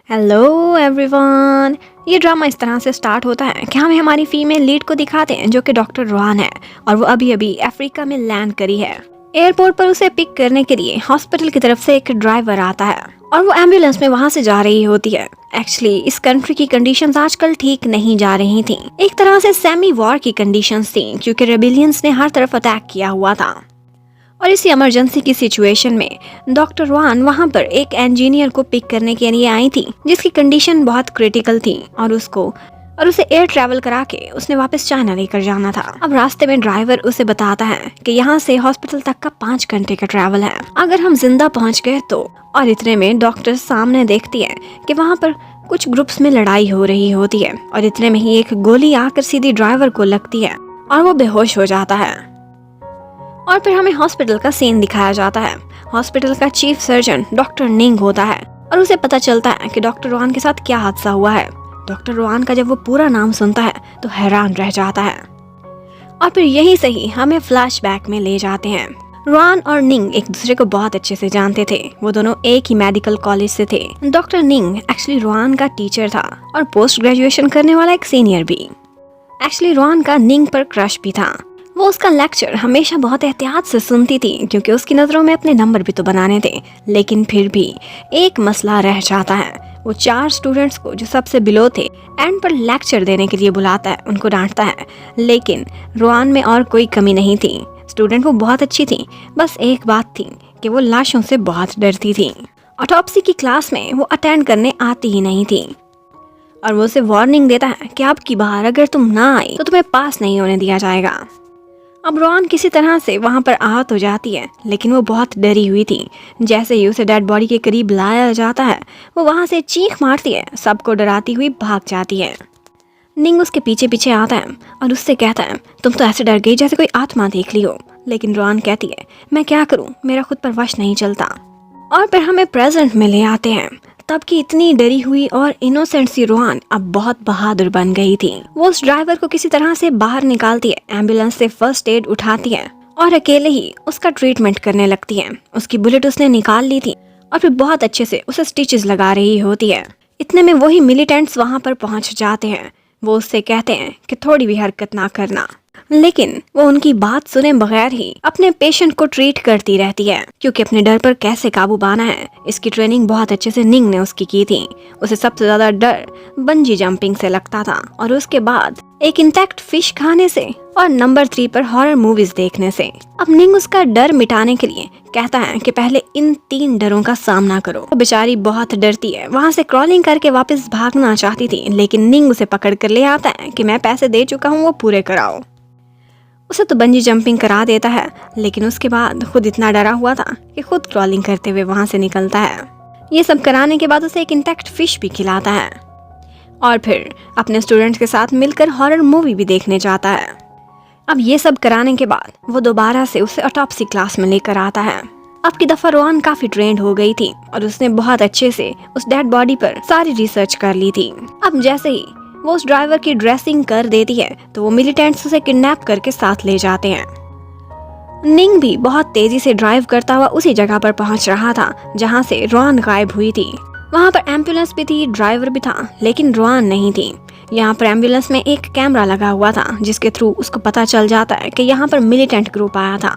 Hello everyone. ये drama इस तरह से स्टार्ट होता है कि हमें हमारी फीमेल लीड को दिखाते हैं जो कि डॉक्टर रोहान है और वो अभी अभी अफ्रीका में लैंड करी है। एयरपोर्ट पर उसे पिक करने के लिए हॉस्पिटल की तरफ से एक ड्राइवर आता है और वो एम्बुलेंस में वहाँ से जा रही होती है। एक्चुअली इस कंट्री की कंडीशंस आजकल ठीक नहीं जा रही थी। एक तरह से सेमी वॉर की कंडीशंस थी क्योंकि रेबिलियंस ने हर तरफ अटैक किया हुआ था। और इसी इमरजेंसी की सिचुएशन में डॉक्टर रोहान वहां पर एक इंजीनियर को पिक करने के लिए आई थी जिसकी कंडीशन बहुत क्रिटिकल थी और उसे एयर ट्रैवल करा के उसने वापस चाइना लेकर जाना था। अब रास्ते में ड्राइवर उसे बताता है कि यहाँ से हॉस्पिटल तक का 5 घंटे का ट्रैवल है अगर हम जिंदा पहुँच गए तो। और इतने में डॉक्टर सामने देखती है कि वहाँ पर कुछ ग्रुप्स में लड़ाई हो रही होती है और इतने में ही एक गोली आकर सीधी ड्राइवर को लगती है और वो बेहोश हो जाता है। और फिर हमें हॉस्पिटल का सीन दिखाया जाता है। हॉस्पिटल का चीफ सर्जन डॉक्टर निंग होता है और उसे पता चलता है कि डॉक्टर रोहान के साथ क्या हादसा हुआ है। डॉक्टर रोहान का जब वो पूरा नाम सुनता है तो हैरान रह जाता है। और फिर यही सही हमें फ्लैशबैक में ले जाते हैं। रोहान और निंग एक दूसरे को बहुत अच्छे से जानते थे। वो दोनों एक ही मेडिकल कॉलेज से थे। डॉक्टर निंग एक्चुअली रोहान का टीचर था और पोस्ट ग्रेजुएशन करने वाला एक सीनियर भी। एक्चुअली रोहान का निंग पर क्रश भी था। वो उसका लेक्चर हमेशा बहुत एहतियात से सुनती थी क्योंकि उसकी नज़रों में अपने नंबर भी तो बनाने थे। लेकिन फिर भी एक मसला रह जाता है। वो 4 स्टूडेंट्स को जो सबसे बिलो थे एंड पर लेक्चर देने के लिए बुलाता है, उनको डांटता है। लेकिन रोहान में और कोई कमी नहीं थी। स्टूडेंट वो बहुत अच्छी थी, बस एक बात थी कि वो लाशों से बहुत डरती थी। ऑटोप्सी की क्लास में वो अटेंड करने आती ही नहीं थी और वो उसे वार्निंग देता है कि अब की बार अगर तुम ना आई तो तुम्हें पास नहीं होने दिया जाएगा। अब रोहान किसी तरह से वहां पर आहत हो जाती है लेकिन वो बहुत डरी हुई थी। जैसे ही उसे डेड बॉडी के करीब लाया जाता है वो वहां से चीख मारती है, सबको डराती हुई भाग जाती है। निंग उसके पीछे पीछे आता है और उससे कहता है तुम तो ऐसे डर गई जैसे कोई आत्मा देख ली हो। लेकिन रोहान कहती है मैं क्या करूं, मेरा खुद पर वश नहीं चलता। और फिर हमें प्रेजेंट में ले आते हैं। तब की इतनी डरी हुई और इनोसेंट सी रोहान अब बहुत बहादुर बन गई थी। वो उस ड्राइवर को किसी तरह से बाहर निकालती है, एम्बुलेंस से फर्स्ट एड उठाती है और अकेले ही उसका ट्रीटमेंट करने लगती है। उसकी बुलेट उसने निकाल ली थी और फिर बहुत अच्छे से उसे स्टिचेस लगा रही होती है। इतने में वही मिलिटेंट्स वहां पर पहुंच जाते हैं। वो उससे कहते हैं कि थोड़ी भी हरकत ना करना, लेकिन वो उनकी बात सुने बगैर ही अपने पेशेंट को ट्रीट करती रहती है क्योंकि अपने डर पर कैसे काबू पाना है इसकी ट्रेनिंग बहुत अच्छे से निंग ने उसकी की थी। उसे सबसे ज्यादा डर बंजी जंपिंग से लगता था और उसके बाद एक इंटैक्ट फिश खाने से और नंबर 3 पर हॉरर मूवीज देखने से। अब निंग उसका डर मिटाने के लिए कहता है कि पहले इन 3 डरों का सामना करो। वो बेचारी बहुत डरती है, वहाँ से क्रॉलिंग करके वापस भागना चाहती थी लेकिन निंग उसे पकड़ कर ले आता है कि मैं पैसे दे चुका हूँ, वो पूरे कराओ। उसे तो बंजी जंपिंग करा देता है लेकिन उसके बाद खुद इतना डरा हुआ था कि खुद क्रॉलिंग करते हुए वहां से निकलता है। ये सब कराने के बाद उसे एक इंटैक्ट फिश भी खिलाता है और फिर अपने स्टूडेंट्स के साथ मिलकर हॉरर मूवी भी देखने जाता है। अब ये सब कराने के बाद वो दोबारा से उसे ऑटोप्सी क्लास में लेकर आता है। अब की दफा रोहान काफी ट्रेंड हो गई थी और उसने बहुत अच्छे से उस डेड बॉडी पर सारी रिसर्च कर ली थी। अब जैसे ही वो उस ड्राइवर की ड्रेसिंग कर देती है तो वो मिलिटेंट्स उसे किडनैप करके साथ ले जाते हैं। निंग भी बहुत तेजी से ड्राइव करता हुआ उसी जगह पर पहुंच रहा था जहां से रोहान गायब हुई थी। वहां पर एम्बुलेंस भी थी, ड्राइवर भी था, लेकिन रोहान नहीं थी। यहाँ पर एम्बुलेंस में एक कैमरा लगा हुआ था जिसके थ्रू उसको पता चल जाता है कि यहाँ पर मिलिटेंट ग्रुप आया था।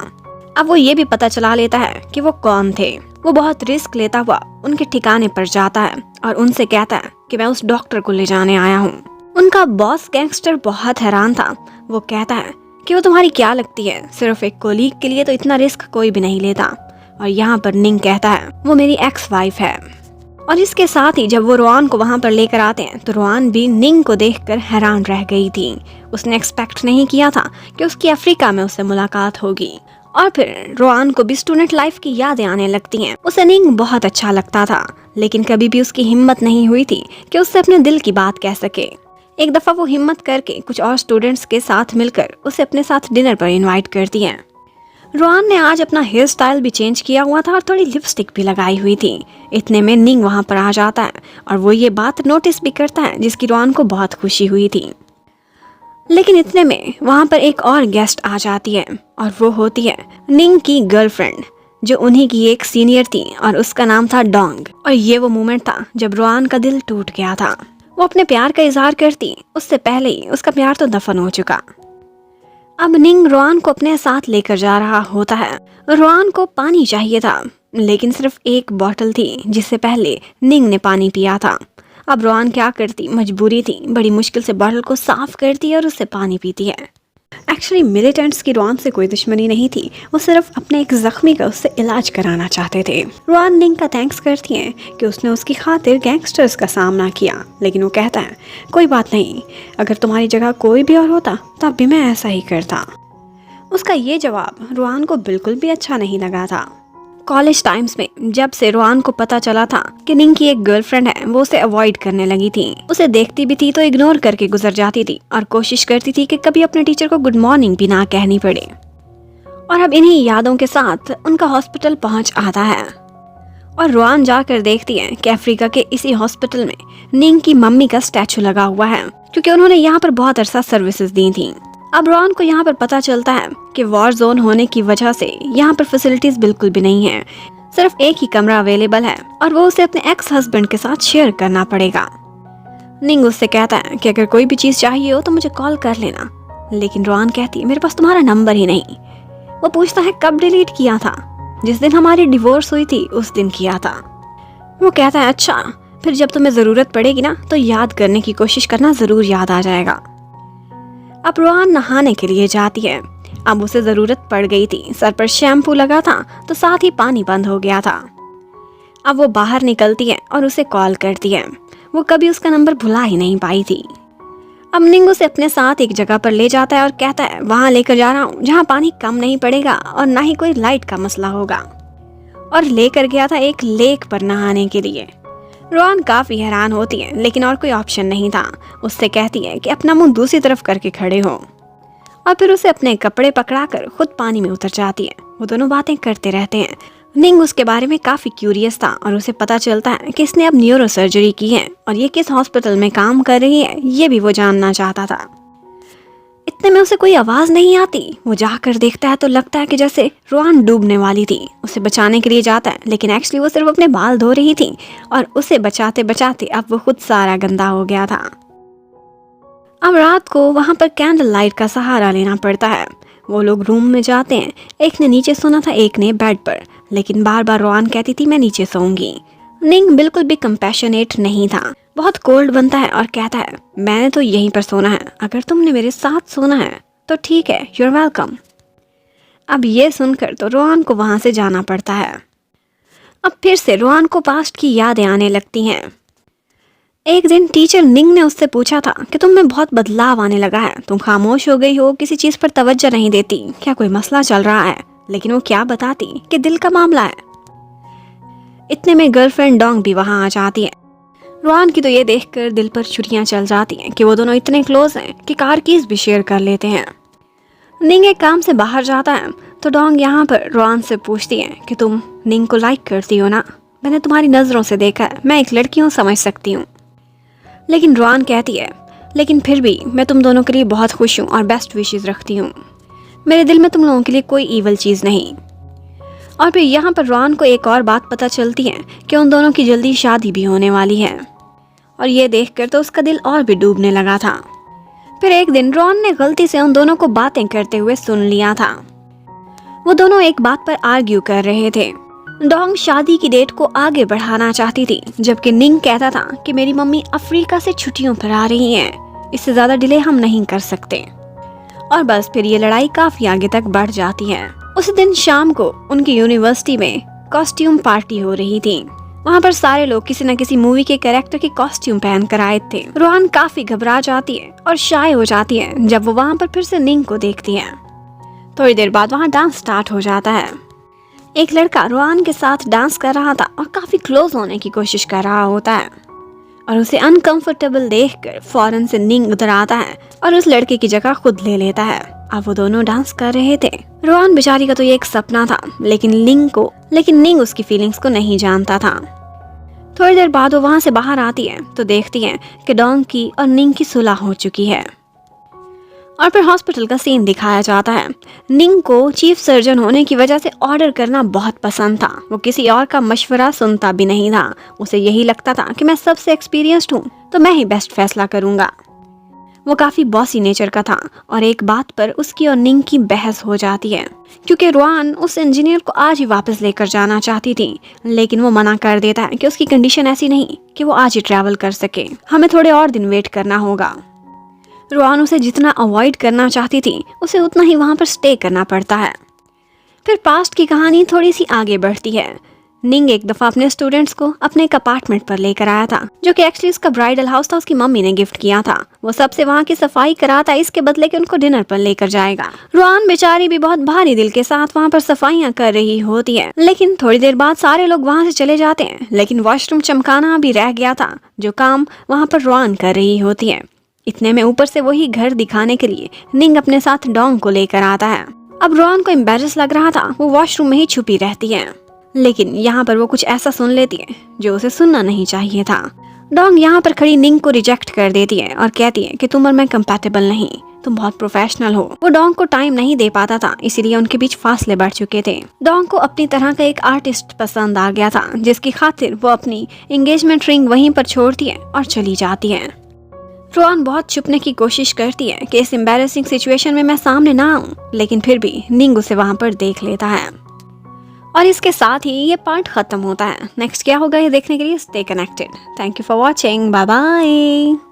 अब वो ये भी पता चला लेता है कि वो कौन थे। वो बहुत रिस्क लेता हुआ उनके ठिकाने पर जाता है और उनसे कहता है कि मैं उस डॉक्टर को ले जाने आया हूँ। उनका बॉस गैंगस्टर बहुत हैरान था। वो कहता है कि वो तुम्हारी क्या लगती है, सिर्फ एक कोलीग के लिए तो इतना रिस्क कोई भी नहीं लेता। और यहाँ पर निंग कहता है वो मेरी एक्स वाइफ है। और इसके साथ ही जब वो रोहान को वहां पर लेकर आते हैं तो रोहान भी निंग को देखकर हैरान रह गई थी। उसने एक्सपेक्ट नहीं किया था कि उसकी अफ्रीका में उससे मुलाकात होगी। और फिर रोहान को भी स्टूडेंट लाइफ की यादें आने लगती हैं। उसे निंग बहुत अच्छा लगता था लेकिन कभी भी उसकी हिम्मत नहीं हुई थी कि उससे अपने दिल की बात कह सके। एक दफा वो हिम्मत करके कुछ और स्टूडेंट्स के साथ मिलकर उसे अपने साथ डिनर पर इनवाइट करती हैं। रोहान ने आज अपना हेयर स्टाइल भी चेंज किया हुआ था और थोड़ी लिपस्टिक भी लगाई हुई थी। इतने में निंग वहां पर आ जाता है और वो ये बात नोटिस भी करता है जिसकी रोहान को बहुत खुशी हुई थी। लेकिन इतने में वहां पर एक और गेस्ट आ जाती है और वो होती है निंग की गर्लफ्रेंड जो उन्हीं की एक सीनियर थी और उसका नाम था डोंग। और ये वो मोमेंट था जब रोआन का दिल टूट गया था। वो अपने प्यार का इजहार करती उससे पहले ही उसका प्यार तो दफन हो चुका। अब निंग रोआन को अपने साथ लेकर जा रहा होता है। रोआन को पानी चाहिए था, लेकिन सिर्फ एक बॉटल थी जिससे पहले निंग ने पानी पिया था। अब रोआन क्या करती, मजबूरी थी, बड़ी मुश्किल से बॉटल को साफ करती है और उससे पानी पीती है। एक्चुअली मिलिटेंट्स की रोआन से कोई दुश्मनी नहीं थी, वो सिर्फ अपने एक जख्मी का उससे इलाज कराना चाहते थे। रोआन निंग का थैंक्स करती है कि उसने उसकी खातिर गैंगस्टर्स का सामना किया, लेकिन वो कहता है कोई बात नहीं, अगर तुम्हारी जगह कोई भी और होता तब भी मैं ऐसा ही करता। उसका ये जवाब रोआन को बिल्कुल भी अच्छा नहीं लगा था। कॉलेज टाइम्स में जब से रोआन को पता चला था कि निंग की एक गर्लफ्रेंड है, वो उसे अवॉइड करने लगी थी। उसे देखती भी थी तो इग्नोर करके गुजर जाती थी और कोशिश करती थी कि कभी अपने टीचर को गुड मॉर्निंग भी ना कहनी पड़े। और अब इन्हीं यादों के साथ उनका हॉस्पिटल पहुंच आता है और रोआन जाकर देखती है कि अफ्रीका के इसी हॉस्पिटल में निंग की मम्मी का स्टैचू लगा हुआ है, क्योंकि उन्होंने यहाँ पर बहुत अरसा सर्विसेज दी थी। अब रोआन को यहाँ पर पता चलता है कि वॉर जोन होने की वजह से यहाँ पर फैसिलिटीज बिल्कुल भी नहीं है, सिर्फ एक ही कमरा अवेलेबल है और वो उसे अपने एक्स हस्बैंड के साथ शेयर करना पड़ेगा। निंग उससे कहता है कि अगर कोई भी चीज चाहिए हो तो मुझे कॉल कर लेना, लेकिन रोआन कहती है मेरे पास तुम्हारा नंबर ही नहीं। वो पूछता है कब डिलीट किया था, जिस दिन हमारी डिवोर्स हुई थी उस दिन किया था। वो कहता है अच्छा, फिर जब तुम्हें जरूरत पड़ेगी ना तो याद करने की कोशिश करना, जरूर याद आ जाएगा। अब रोआन नहाने के लिए जाती है। अब उसे जरूरत पड़ गई थी, सर पर शैम्पू लगा था तो साथ ही पानी बंद हो गया था। अब वो बाहर निकलती है और उसे कॉल करती है। वो कभी उसका नंबर भुला ही नहीं पाई थी। अब निंग उसे अपने साथ एक जगह पर ले जाता है और कहता है वहां लेकर जा रहा हूँ जहाँ पानी कम नहीं पड़ेगा और ना ही कोई लाइट का मसला होगा। और लेकर गया था एक लेक पर नहाने के लिए। रोआन काफी हैरान होती है, लेकिन और कोई ऑप्शन नहीं था। उससे कहती है कि अपना मुंह दूसरी तरफ करके खड़े हो, और फिर उसे अपने कपड़े पकड़ाकर खुद पानी में उतर जाती है। वो दोनों बातें करते रहते हैं। निंग उसके बारे में काफी क्यूरियस था और उसे पता चलता है कि इसने अब न्यूरो सर्जरी की है और ये किस हॉस्पिटल में काम कर रही है, ये भी वो जानना चाहता था। इतने में उसे कोई आवाज नहीं आती। वो जाकर देखता है तो लगता है कि जैसे रोआन डूबने वाली थी। उसे बचाने के लिए जाता है, लेकिन एक्चुअली वो सिर्फ अपने बाल धो रही थी और उसे बचाते बचाते अब वो खुद सारा गंदा हो गया था। अब रात को वहां पर कैंडल लाइट का सहारा लेना पड़ता है। वो लोग रूम में जाते हैं। एक ने नीचे सोना था, एक ने बेड पर, लेकिन बार बार रोआन कहती थी मैं नीचे सोऊंगी। निंग बिल्कुल भी कंपैशनेट नहीं था, बहुत कोल्ड बनता है और कहता है मैंने तो यहीं पर सोना है, अगर तुमने मेरे साथ सोना है तो ठीक है, यू आर वेलकम। अब ये सुनकर तो रोआन को वहां से जाना पड़ता है। अब फिर से रोआन को पास्ट की यादें आने लगती हैं। एक दिन टीचर निंग ने उससे पूछा था कि तुम में बहुत बदलाव आने लगा है, तुम खामोश हो गई हो, किसी चीज पर तवज्जो नहीं देती, क्या कोई मसला चल रहा है? लेकिन वो क्या बताती कि दिल का मामला है। इतने में गर्लफ्रेंड डोंग भी वहां आ जाती है। रोआन की तो ये देखकर दिल पर छुरियां चल जाती हैं कि वो दोनों इतने क्लोज हैं कि कार कीज भी शेयर कर लेते हैं। निंग एक काम से बाहर जाता है तो डोंग यहाँ पर रोआन से पूछती है कि तुम निंग को लाइक करती हो ना? मैंने तुम्हारी नजरों से देखा है, मैं एक लड़की हूँ, समझ सकती हूँ। लेकिन रोआन कहती है लेकिन फिर भी मैं तुम दोनों के लिए बहुत खुश हूँ और बेस्ट विशेस रखती हूँ। मेरे दिल में तुम लोगों के लिए कोई ईवल चीज़ नहीं। और फिर यहाँ पर रोआन को एक और बात पता चलती है कि उन दोनों की जल्दी शादी भी होने वाली है, और ये देखकर तो उसका दिल और भी डूबने लगा था। फिर एक दिन रोआन ने गलती से उन दोनों को बातें करते हुए सुन लिया था। वो दोनों एक बात पर आर्ग्यू कर रहे थे। डोंग शादी की डेट को आगे बढ़ाना चाहती थी, जबकि निंग कहता था कि मेरी मम्मी अफ्रीका से छुट्टियों पर आ रही हैं, इससे ज्यादा डिले हम नहीं कर सकते। और बस फिर ये लड़ाई काफी आगे तक बढ़ जाती है। उस दिन शाम को उनकी यूनिवर्सिटी में कॉस्ट्यूम पार्टी हो रही थी। वहाँ पर सारे लोग किसी न किसी मूवी के कैरेक्टर के कॉस्ट्यूम पहन कर आए थे। रोआन काफी घबरा जाती है और शाय हो जाती है जब वो वहाँ पर फिर से निंग को देखती है। थोड़ी देर बाद वहाँ डांस स्टार्ट हो जाता है। एक लड़का रोआन के साथ डांस कर रहा था और काफी क्लोज होने की कोशिश कर रहा होता है, और उसे अनकंफर्टेबल देखकर फौरन से निंग उधर आता है और उस लड़के की जगह खुद ले लेता है। अब वो दोनों डांस कर रहे थे। रोआन बेचारी का तो ये एक सपना था, लेकिन निंग उसकी फीलिंग्स को नहीं जानता था। थोड़ी देर बाद वो वहाँ से बाहर आती है तो देखती है कि डोंग की और निंग की सुलह हो चुकी है। और फिर हॉस्पिटल का सीन दिखाया जाता है। निंग को चीफ सर्जन होने की वजह से ऑर्डर करना बहुत पसंद था। वो किसी और का मशवरा सुनता भी नहीं था। उसे यही लगता था कि मैं सबसे एक्सपीरियंस्ड हूँ तो मैं ही बेस्ट फैसला करूंगा। वो काफी बॉसी नेचर का था और एक बात पर उसकी और निंग की बहस हो जाती है, क्योंकि रुआन उस इंजीनियर को आज ही वापस लेकर जाना चाहती थी, लेकिन वो मना कर देता है कि उसकी कंडीशन ऐसी नहीं कि वो आज ही ट्रैवल कर सके, हमें थोड़े और दिन वेट करना होगा। रुआन उसे जितना अवॉइड करना चाहती थी उसे उतना ही वहाँ पर स्टे करना पड़ता है। फिर पास्ट की कहानी थोड़ी सी आगे बढ़ती है। निंग एक दफ़ा अपने स्टूडेंट्स को अपने एक अपार्टमेंट पर लेकर आया था, जो कि एक्चुअली उसका ब्राइडल हाउस था, उसकी मम्मी ने गिफ्ट किया था। वो सबसे वहाँ की सफाई कराता है, इसके बदले कि उनको डिनर पर लेकर जाएगा। रुआन बेचारी भी बहुत भारी दिल के साथ वहाँ पर सफाइयाँ कर रही होती है, लेकिन थोड़ी देर बाद सारे लोग वहाँ से चले जाते हैं, लेकिन वॉशरूम चमकाना भी रह गया था, जो काम वहाँ पर रुआन कर रही होती है। इतने में ऊपर से वही घर दिखाने के लिए निंग अपने साथ डोंग को लेकर आता है। अब रुआन को एम्बैरेस लग रहा था, वो वॉशरूम में ही छुपी रहती है, लेकिन यहाँ पर वो कुछ ऐसा सुन लेती है जो उसे सुनना नहीं चाहिए था। डोंग यहाँ पर खड़ी निंग को रिजेक्ट कर देती है और कहती है कि तुम और मैं कंपैटिबल नहीं, तुम बहुत प्रोफेशनल हो। वो डोंग को टाइम नहीं दे पाता था, इसीलिए उनके बीच फासले बढ़ चुके थे। डोंग को अपनी तरह का एक आर्टिस्ट पसंद आ गया था, जिसकी खातिर वो अपनी एंगेजमेंट रिंग वहीं पर छोड़ती है और चली जाती है। रुआन बहुत छुपने की कोशिश करती है कि इस एम्बैरेसिंग सिचुएशन में मैं सामने ना आऊं, लेकिन फिर भी निंग उसे वहां पर देख लेता है। और इसके साथ ही ये पार्ट खत्म होता है। नेक्स्ट क्या होगा ये देखने के लिए stay connected. Thank you for watching, bye bye.